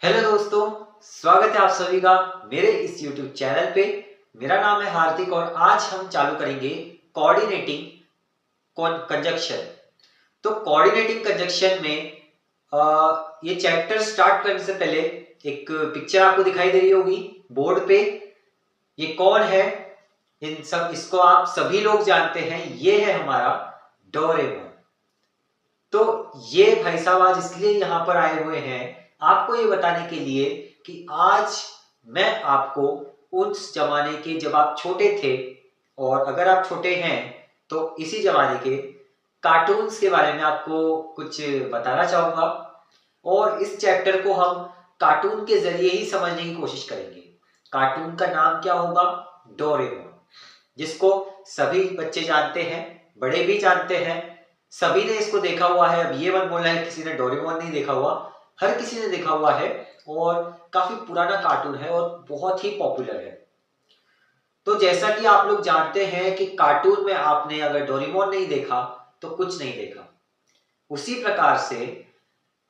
Hello दोस्तों, स्वागत है आप सभी का मेरे इस YouTube चैनल पे। मेरा नाम है हार्दिक और आज हम चालू करेंगे कोऑर्डिनेटिंग कंजक्शन। तो कोऑर्डिनेटिंग कंजक्शन में ये चैप्टर स्टार्ट करने से पहले एक पिक्चर आपको दिखाई दे रही होगी बोर्ड पे। ये कौन है? इसको आप सभी लोग जानते हैं, ये है हमारा डोरेमोन। तो ये भाई साहब आज इसलिए यहाँ पर आए हुए हैं आपको ये बताने के लिए कि आज मैं आपको उस जमाने के जब आप छोटे थे, और अगर आप छोटे हैं तो इसी जमाने के कार्टून्स के बारे में आपको कुछ बताना चाहूंगा। और इस चैप्टर को हम कार्टून के जरिए ही समझने की कोशिश करेंगे। कार्टून का नाम क्या होगा? डोरेमोन, जिसको सभी बच्चे जानते हैं, बड़े भी जानते हैं, सभी ने इसको देखा हुआ है। अब ये मत बोलना है किसी ने डोरेमोन नहीं देखा हुआ, हर किसी ने देखा हुआ है और काफी पुराना कार्टून है और बहुत ही पॉपुलर है। तो जैसा कि आप लोग जानते हैं कि कार्टून में आपने अगर डोरेमोन नहीं देखा तो कुछ नहीं देखा, उसी प्रकार से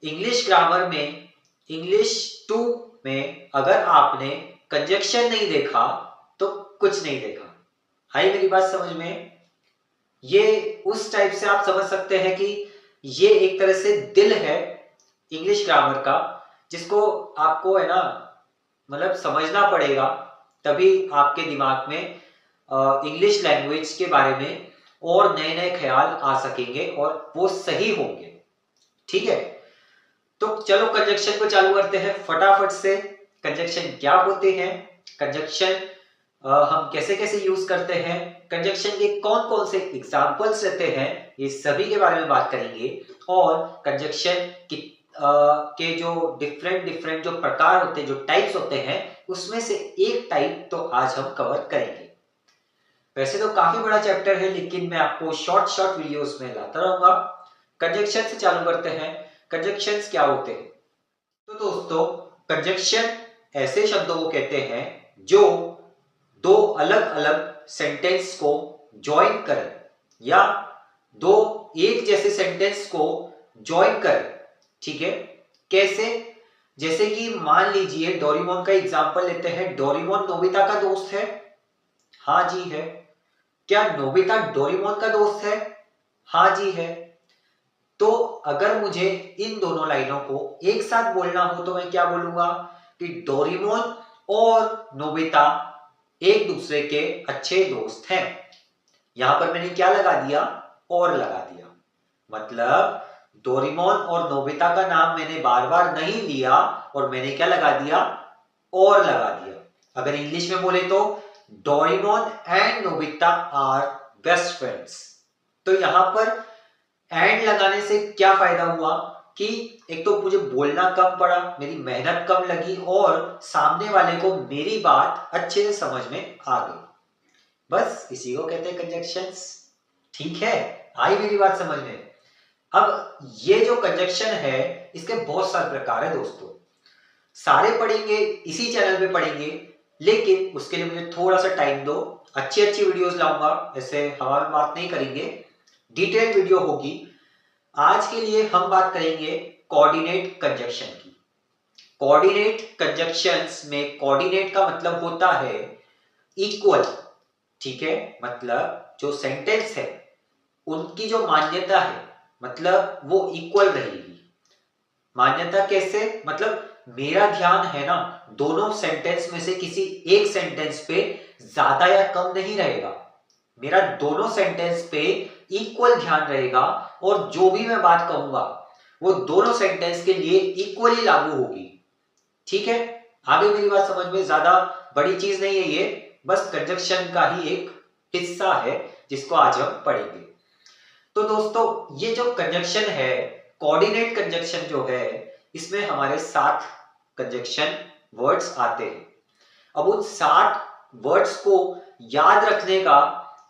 इंग्लिश ग्रामर में इंग्लिश 2 में अगर आपने कंजक्शन नहीं देखा तो कुछ नहीं देखा। आई मेरी बात समझ में? ये उस टाइप से आप समझ सकते हैं कि ये एक तरह से दिल है इंग्लिश ग्रामर का, जिसको आपको है ना मतलब समझना पड़ेगा, तभी आपके दिमाग में इंग्लिश लैंग्वेज के बारे में और नए नए ख्याल आ सकेंगे और वो सही होंगे। ठीक है, तो चलो कंजक्शन को चालू करते हैं फटाफट से। कंजक्शन क्या होते हैं, कंजक्शन हम कैसे कैसे यूज करते हैं, कंजक्शन के कौन कौन से एग्जाम्पल्स रहते हैं, ये सभी के बारे में बात करेंगे। और कंजक्शन के जो डिफरेंट जो प्रकार होते हैं, जो टाइप्स होते हैं, उसमें से एक टाइप तो आज हम कवर करेंगे। वैसे तो काफी बड़ा चैप्टर है, लेकिन मैं आपको शॉर्ट वीडियोस में लाता रहूंगा। कंजक्शन से चालू करते हैं। कंजक्शंस क्या होते हैं? तो दोस्तों, कंजक्शन ऐसे शब्दों को कहते हैं जो दो अलग अलग सेंटेंस को ज्वाइन करें या दो एक जैसे सेंटेंस को ज्वाइन करें। ठीक है, कैसे? जैसे कि मान लीजिए डोरेमोन का एग्जांपल लेते हैं। डोरेमोन नोबिता का दोस्त है? हाँ जी है। क्या नोबिता डोरेमोन का दोस्त है? हाँ जी है। तो अगर मुझे इन दोनों लाइनों को एक साथ बोलना हो तो मैं क्या बोलूंगा कि डोरेमोन और नोबिता एक दूसरे के अच्छे दोस्त हैं। यहां पर मैंने क्या लगा दिया? और लगा दिया। मतलब डोरेमोन और नोबिता का नाम मैंने बार बार नहीं लिया और मैंने क्या लगा दिया? और लगा दिया। अगर इंग्लिश में बोले तो Doraemon and Nobita are best friends. तो यहां पर एंड लगाने से क्या फायदा हुआ कि एक तो मुझे बोलना कम पड़ा, मेरी मेहनत कम लगी और सामने वाले को मेरी बात अच्छे से समझ में आ गई। बस इसी को कहते हैं कंजक्शंस। ठीक है, आई मेरी बात समझ में? अब ये जो कंजक्शन है इसके बहुत सारे प्रकार है दोस्तों, सारे पढ़ेंगे इसी चैनल पे पढ़ेंगे, लेकिन उसके लिए मुझे थोड़ा सा टाइम दो। अच्छी अच्छी वीडियोस लाऊंगा, ऐसे हवा में बात नहीं करेंगे, डिटेल वीडियो होगी। आज के लिए हम बात करेंगे कोऑर्डिनेट कंजक्शन की। कोऑर्डिनेट कंजक्शंस में कोऑर्डिनेट का मतलब होता है इक्वल। ठीक है, मतलब जो सेंटेंस है उनकी जो मान्यता है मतलब वो इक्वल रहेगी। मान्यता कैसे? मतलब मेरा ध्यान है ना दोनों सेंटेंस में से किसी एक सेंटेंस पे ज्यादा या कम नहीं रहेगा, मेरा दोनों सेंटेंस पे इक्वल ध्यान रहेगा और जो भी मैं बात कहूंगा वो दोनों सेंटेंस के लिए इक्वली लागू होगी। ठीक है, आगे मेरी बात समझ में? ज्यादा बड़ी चीज नहीं है ये, बस कंजक्शन का ही एक हिस्सा है जिसको आज हम पढ़ेंगे। तो दोस्तों, ये जो कंजक्शन है, कोऑर्डिनेट कंजक्शन जो है, इसमें हमारे 7 कंजक्शन वर्ड्स आते हैं। अब उन 7 वर्ड्स को याद रखने का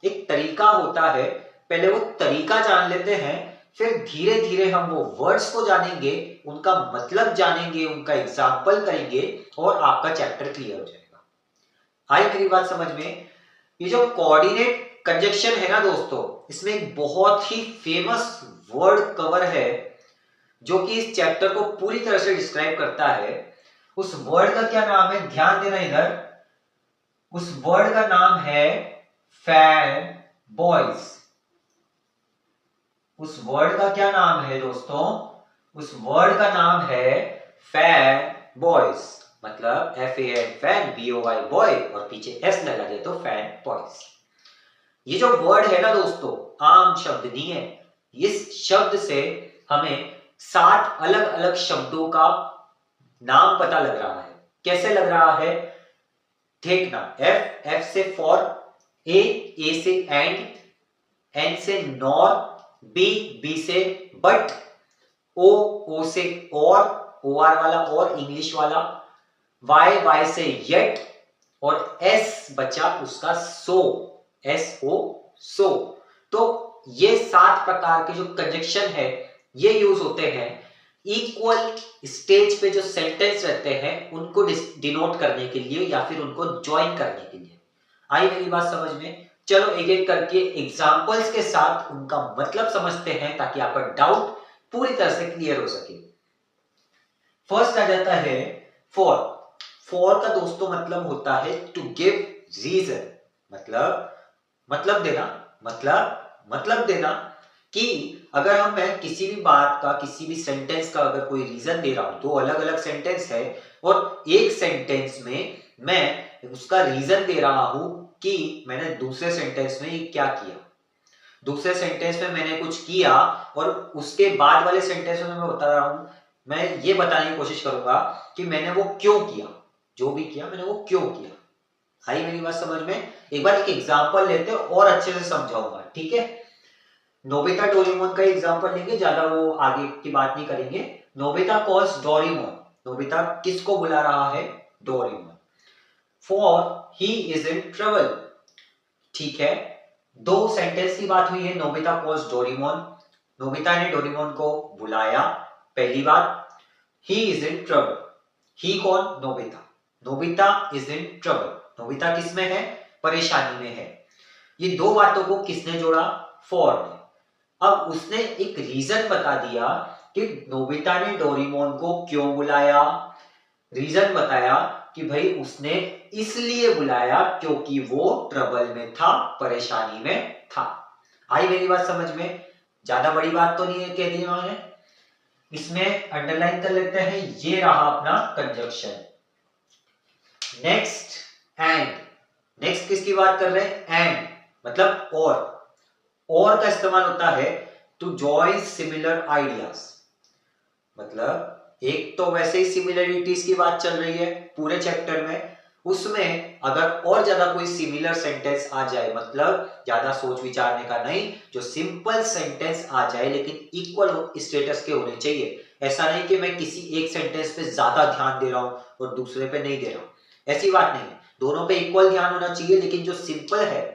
एक तरीका होता है। पहले वो तरीका जान लेते हैं, फिर धीरे धीरे हम वो वर्ड्स को जानेंगे, उनका मतलब जानेंगे, उनका एग्जाम्पल करेंगे और आपका चैप्टर क्लियर हो जाएगा। आई मेरी बात समझ में? ये जो कोऑर्डिनेट कंजक्शन है ना दोस्तों, इसमें एक बहुत ही फेमस वर्ड कवर है जो कि इस चैप्टर को पूरी तरह से डिस्क्राइब करता है। उस वर्ड का क्या नाम है, ध्यान देना इधर, उस वर्ड का नाम है फैन बॉयज। उस वर्ड का क्या नाम है दोस्तों, उस वर्ड का नाम है फैन बॉयज, मतलब FAN फैन, BOY बॉय और पीछे S लगा दे तो फैन बॉयज। ये जो वर्ड है ना दोस्तों, आम शब्द नहीं है। इस शब्द से हमें 7 अलग अलग शब्दों का नाम पता लग रहा है। कैसे लग रहा है, देखना, F से फॉर, A से एंड, N से नॉर, B से बट, O से और, OR वाला और इंग्लिश वाला, Y से येट और S बचा उसका सो, SO सो। तो ये 7 प्रकार के जो कंजक्शन है ये यूज होते हैं इक्वल स्टेज पे जो सेंटेंस रहते हैं उनको डिनोट करने के लिए या फिर उनको ज्वाइन करने के लिए। आई मेरी बात समझ में? चलो एक एक करके एग्जांपल्स के साथ उनका मतलब समझते हैं ताकि आपका डाउट पूरी तरह से क्लियर हो सके। फर्स्ट आ जाता है फॉर। फॉर का दोस्तों मतलब होता है टू गिव रीजन, मतलब देना, मतलब देना कि अगर मैं किसी भी बात का, किसी भी सेंटेंस का अगर कोई रीजन दे रहा हूं, 2 अलग अलग सेंटेंस है और एक सेंटेंस में मैं उसका रीजन दे रहा हूं कि मैंने दूसरे सेंटेंस में ये क्या किया, दूसरे सेंटेंस में मैंने कुछ किया और उसके बाद वाले सेंटेंस में मैं बता रहा हूं, मैं ये बताने की कोशिश करूंगा कि मैंने वो क्यों किया, जो भी किया मैंने वो क्यों किया। आई मेरी बात समझ में? एक बार एक एग्जांपल लेते हैं और अच्छे से समझाऊंगा, ठीक है? नोबिता डोरेमोन का एग्जांपल लेंगे, ज्यादा वो आगे की बात नहीं करेंगे। नोबिता कॉल्स डोरेमोन, नोबिता किसको बुला रहा है, Doraemon, for he is in trouble. ठीक है, 2 सेंटेंस की बात हुई है, नोबिता कॉल्स डोरेमोन, नोबिता ने डोरेमोन को बुलाया, पहली बात। ही इज इन ट्रबल, ही कौन, Nobita, Nobita is in trouble, Nobita किसमें है, परेशानी में है। ये 2 बातों को किसने जोड़ा, फॉर ने। अब उसने एक रीजन बता दिया कि नोबिता ने डोरेमोन को क्यों बुलाया, रीजन बताया कि भाई उसने इसलिए बुलाया क्योंकि वो ट्रबल में था, परेशानी में था। आई मेरी बात समझ में? ज्यादा बड़ी बात तो नहीं है कह दी मैंने, इसमें अंडरलाइन कर लेते हैं, ये रहा अपना कंजक्शन। नेक्स्ट एंड, नेक्स्ट किसकी बात कर रहे हैं, एंड मतलब और का इस्तेमाल होता है टू जॉइन सिमिलर आइडियाज, मतलब एक तो वैसे ही सिमिलरिटीज की बात चल रही है पूरे चैप्टर में, उसमें अगर और ज्यादा कोई सिमिलर सेंटेंस आ जाए, मतलब ज्यादा सोच विचारने का नहीं, जो सिंपल सेंटेंस आ जाए लेकिन इक्वल स्टेटस के होने चाहिए। ऐसा नहीं कि मैं किसी एक सेंटेंस पे ज्यादा ध्यान दे रहा हूं और दूसरे पे नहीं दे रहा हूं, ऐसी बात नहीं है, दोनों पे इक्वल ध्यान होना चाहिए। लेकिन जो सिंपल है,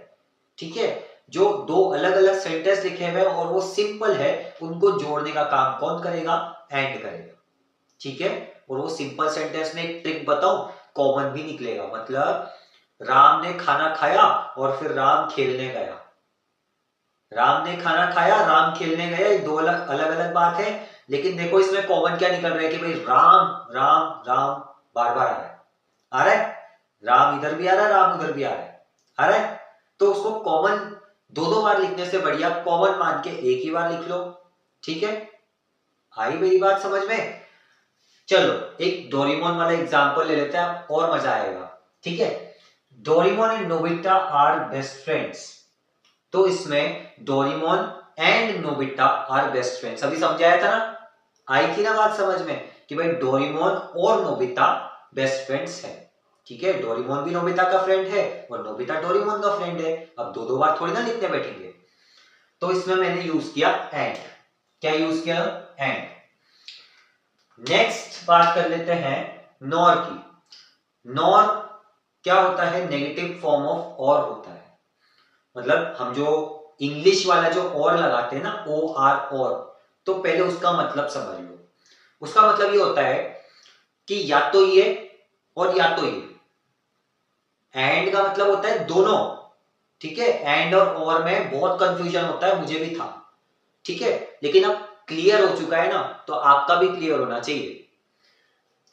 ठीक है, जो 2 अलग अलग सेंटेंस लिखे हुए और वो सिंपल है, उनको जोड़ने का काम कौन करेगा, एंड करेगा, ठीक है। और वो सिंपल सेंटेंस में एक ट्रिक बताऊं, कॉमन भी निकलेगा, मतलब राम ने खाना खाया और फिर राम खेलने गया, राम ने खाना खाया, राम खेलने गया, ये 2 अलग अलग बात है। लेकिन देखो इसमें कॉमन क्या निकल रहा है कि भाई राम राम राम बार बार आ रहा है, राम इधर भी आ रहा है, राम उधर भी आ रहा है, तो उसको कॉमन 2 बार लिखने से बढ़िया कॉमन मान के एक ही बार लिख लो, ठीक है। आई मेरी बात समझ में? चलो एक डोरेमोन वाला एग्जांपल ले लेते हैं और मजा आएगा, ठीक है। Doraemon and Nobita are best friends, तो इसमें Doraemon and Nobita are best friends, अभी समझाया था ना, आई थी ना बात समझ में कि भाई डोरेमोन और नोबिता बेस्ट फ्रेंड्स हैं, ठीक है। डोरेमोन भी नोबिता का फ्रेंड है और नोबिता डोरेमोन का फ्रेंड है, अब 2 बार थोड़ी ना लिखने बैठेंगे, तो इसमें मैंने यूज किया एंड। क्या यूज किया, एंड। नेक्स्ट बात कर लेते हैं नॉर की। नॉर क्या होता है, नेगेटिव फॉर्म ऑफ और होता है, मतलब हम जो इंग्लिश वाला जो और लगाते हैं ना, OR, तो पहले उसका मतलब समझ लो। उसका मतलब ये होता है कि या तो ये और या तो ये। एंड का मतलब होता है दोनों, ठीक है। एंड और में बहुत कंफ्यूजन होता है, मुझे भी था, ठीक है, लेकिन अब क्लियर हो चुका है ना, तो आपका भी क्लियर होना चाहिए।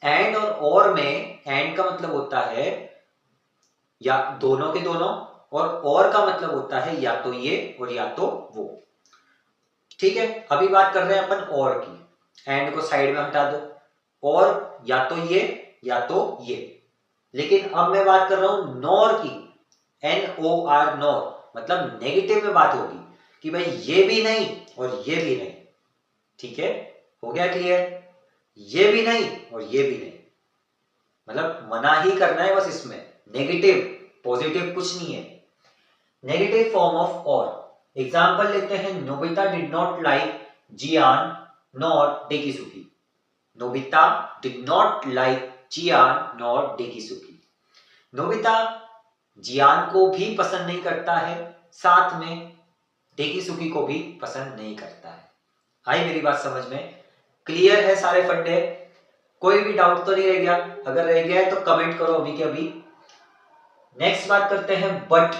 एंड और में एंड का मतलब होता है या दोनों के दोनों, और का मतलब होता है या तो ये और या तो वो। ठीक है, अभी बात कर रहे हैं अपन और की, एंड को साइड में हटा दो, और या तो ये या तो ये। लेकिन अब मैं बात कर रहा हूं नॉर की, NOR, नॉर मतलब नेगेटिव में बात होगी कि भाई ये भी नहीं और ये भी नहीं। ठीक है, हो गया क्लियर? ये भी नहीं और ये भी नहीं, मतलब मना ही करना है बस, इसमें नेगेटिव पॉजिटिव कुछ नहीं है। नेगेटिव फॉर्म ऑफ और एग्जाम्पल लेते हैं, Nobita did not like Gian nor Dekisugi. Nobita did not like Gian nor Dekisugi. Nobita Gian को भी पसंद नहीं करता है, साथ में डेकिसुकी को भी पसंद नहीं करता है। आई मेरी बात समझ में? क्लियर है सारे फंडे? कोई भी डाउट तो नहीं रह गया? अगर रह गया है तो कमेंट करो अभी के अभी। नेक्स्ट बात करते हैं बट।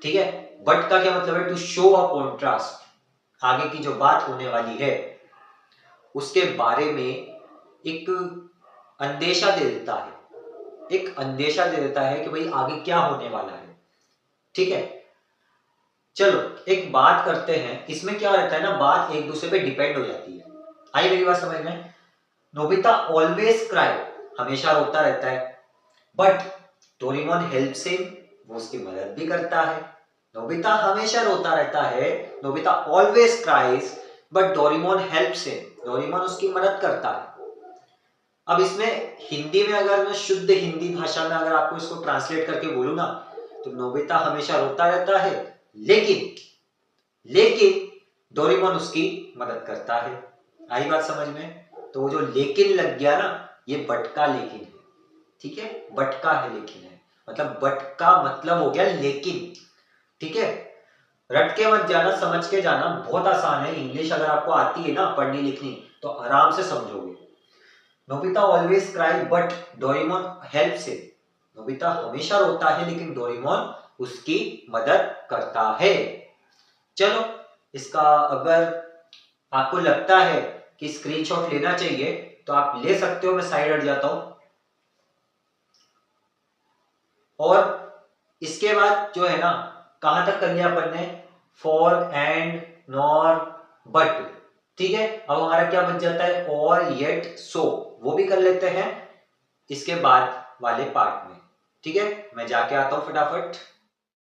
ठीक है, बट का क्या मतलब है? To show a contrast. आगे की जो बात होने वाली है उसके बारे में एक अंदेशा दे देता है, एक अंदेशा दे देता है कि भाई आगे क्या होने वाला है। ठीक है, चलो एक बात करते हैं, इसमें क्या रहता है ना, बात एक दूसरे पे डिपेंड हो जाती है। आई मेरी बात समझ में? नोबिता ऑलवेज क्राई, हमेशा रोता रहता है, बट डोरेमोन हेल्प्स हिम, वो उसकी मदद भी करता है। नोबिता हमेशा रोता रहता है, Nobita always cries, but Doraemon helps him, Doraemon उसकी मदद करता है। अब इसमें हिंदी में अगर मैं शुद्ध हिंदी भाषा में अगर आपको इसको ट्रांसलेट करके बोलूं ना, तो नोबिता हमेशा रोता रहता है, लेकिन डोरेमोन उसकी मदद करता है। आई बात समझ में? तो वो जो लेकिन लग गया ना, ये बट का लेकिन है। ठीक है, बट का है लेकिन है, मतलब बट का मतलब हो गया लेकिन। ठीक है, रट के मत जाना, समझ के जाना, बहुत आसान है। इंग्लिश अगर आपको आती है ना पढ़नी लिखनी तो आराम से समझोगे। Nobita always cry but Doraemon helps him. Nobita हमेशा रोता है लेकिन डोरेमोन उसकी मदद करता है। चलो, इसका अगर आपको लगता है कि स्क्रीनशॉट लेना चाहिए तो आप ले सकते हो, मैं साइड हट जाता हूं। और इसके बाद जो है ना, कहां तक कर लिया अपन ने? For, and, nor, but. ठीक है, अब हमारा क्या बच जाता है? और, येट, सो, वो भी कर लेते हैं इसके बाद वाले पार्ट में। ठीक है, मैं जाके आता हूं फटाफट।